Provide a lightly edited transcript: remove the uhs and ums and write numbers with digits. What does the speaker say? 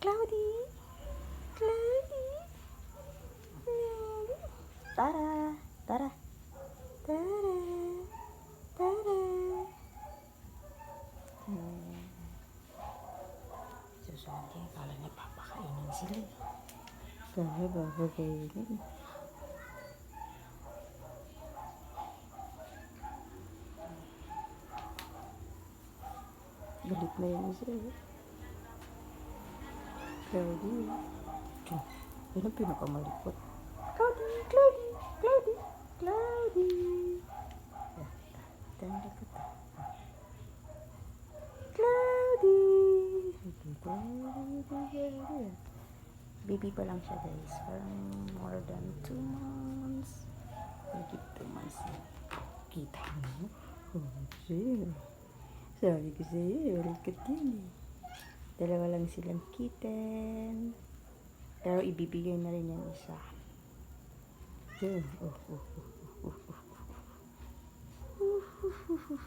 Cloudy. Cloudy. Cloudy. Tara. Tara. Tara. Tara. Susunod yan. Kala niya papakainin sila. Kala papakainin. Galit na yan siya. Cloudy. Yan ang pinakamalipot. Cloudy, Cloudy, Cloudy, Cloudy. Tanda ka ta. Cloudy. Baby pa lang siya guys. Parang more than 2 months. Higit 2 months na. Kita mo? Oh, siya. Sabi ko sa'yo, likat yun eh. Dalawa lang silang kitten. Pero ibibigay na rin yung isa. Oh, oh, oh, oh, oh, oh, oh.